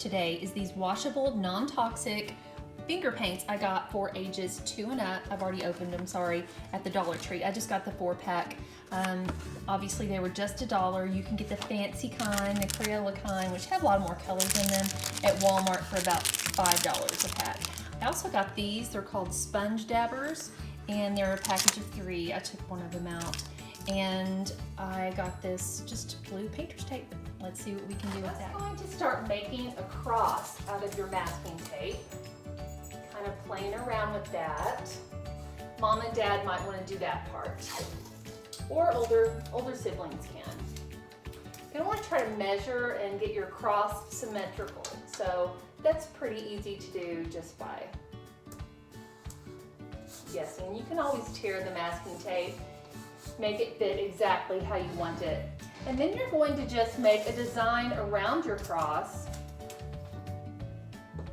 today is these washable, non-toxic finger paints I got for ages 2 and up. I've already opened them, sorry, at the Dollar Tree. I just got the 4-pack. Obviously they were just $1. You can get the fancy kind, the Crayola kind, which have a lot more colors in them, at Walmart for about $5 a pack. I also got these. They're called Sponge Dabbers, and they're a package of 3. I took one of them out. And I got this just blue painter's tape. Let's see what we can do with that. I'm going to start making a cross out of your masking tape. Kind of playing around with that. Mom and Dad might want to do that part. Or older siblings can. You're going to want to try to measure and get your cross symmetrical. So that's pretty easy to do just by guessing. You can always tear the masking tape, make it fit exactly how you want it. And then you're going to just make a design around your cross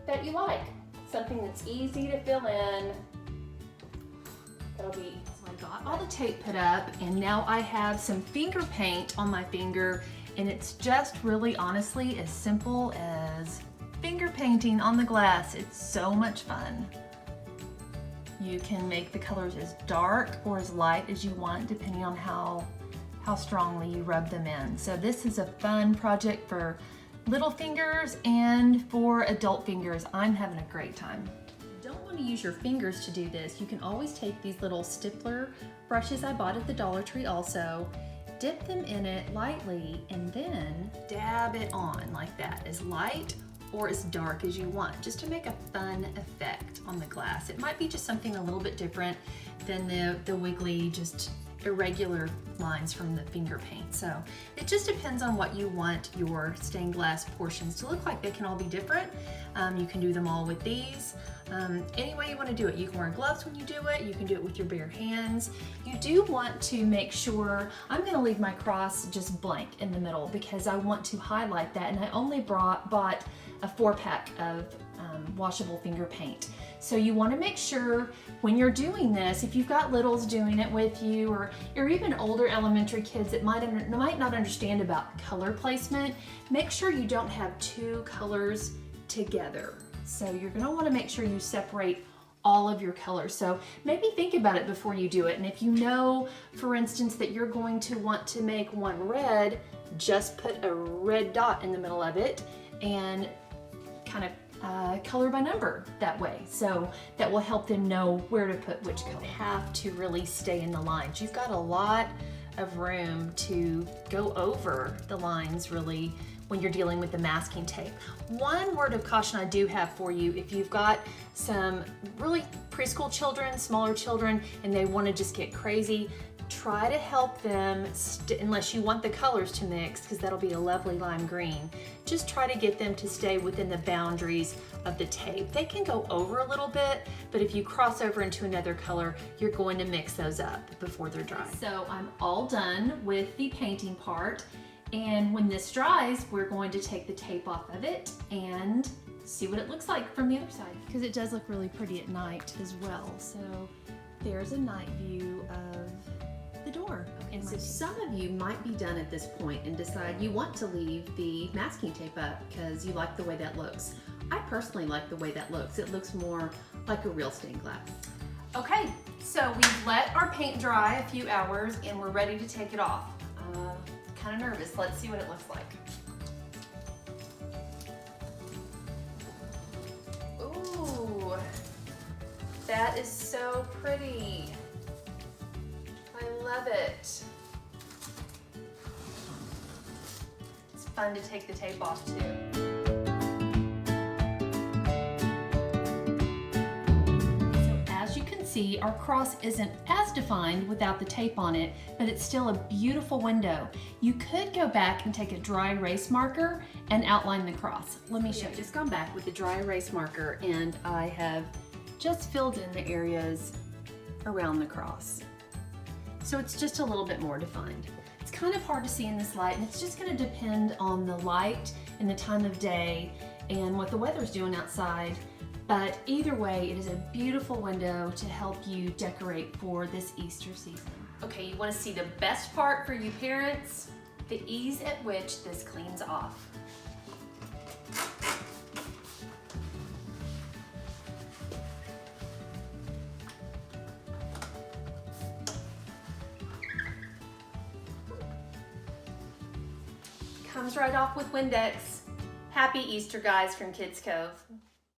that you like. Something that's easy to fill in. That'll be, so I got all the tape put up, and now I have some finger paint on my finger, and it's just really honestly as simple as finger painting on the glass. It's so much fun. You can make the colors as dark or as light as you want, depending on how strongly you rub them in. So this is a fun project for little fingers and for adult fingers. I'm having a great time. If you don't want to use your fingers to do this, you can always take these little stippler brushes I bought at the Dollar Tree also, dip them in it lightly, and then dab it on like that, as light or as dark as you want, just to make a fun effect on the glass. It might be just something a little bit different than the wiggly, just irregular lines from the finger paint. So it just depends on what you want your stained glass portions to look like. They can all be different. You can do them all with these. Any way you want to do it. You can wear gloves when you do it. You can do it with your bare hands. You do want to make sure, I'm going to leave my cross just blank in the middle because I want to highlight that, and I only bought a 4-pack of washable finger paint. So you want to make sure when you're doing this, if you've got littles doing it with you, or even older elementary kids that might not understand about color placement, make sure you don't have 2 colors together. So you're going to want to make sure you separate all of your colors. So maybe think about it before you do it. And if you know, for instance, that you're going to want to make one red, just put a red dot in the middle of it and kind of color by number that way. So that will help them know where to put which color. You have to really stay in the lines. You've got a lot of room to go over the lines really when you're dealing with the masking tape. One word of caution I do have for you, if you've got some really preschool children, smaller children, and they want to just get crazy, try to help them, unless you want the colors to mix, because that'll be a lovely lime green. Just try to get them to stay within the boundaries of the tape. They can go over a little bit, but if you cross over into another color, you're going to mix those up before they're dry. So I'm all done with the painting part, and when this dries, we're going to take the tape off of it and see what it looks like from the other side, because it does look really pretty at night as well. So there's a night view of the door. And so some of you might be done at this point and decide you want to leave the masking tape up because you like the way that looks. I personally like the way that looks. It looks more like a real stained glass. Okay, so we've let our paint dry a few hours and we're ready to take it off. Kind of nervous. Let's see what it looks like. Ooh, that is so pretty. I love it. It's fun to take the tape off too. See, our cross isn't as defined without the tape on it, but it's still a beautiful window. You could go back and take a dry erase marker and outline the cross. Let me show you. I've just gone back with the dry erase marker and I have just filled in the areas around the cross. So it's just a little bit more defined. It's kind of hard to see in this light, and it's just going to depend on the light and the time of day and what the weather's doing outside. But either way, it is a beautiful window to help you decorate for this Easter season. Okay, you want to see the best part for you parents? The ease at which this cleans off. Comes right off with Windex. Happy Easter, guys, from Kids Cove.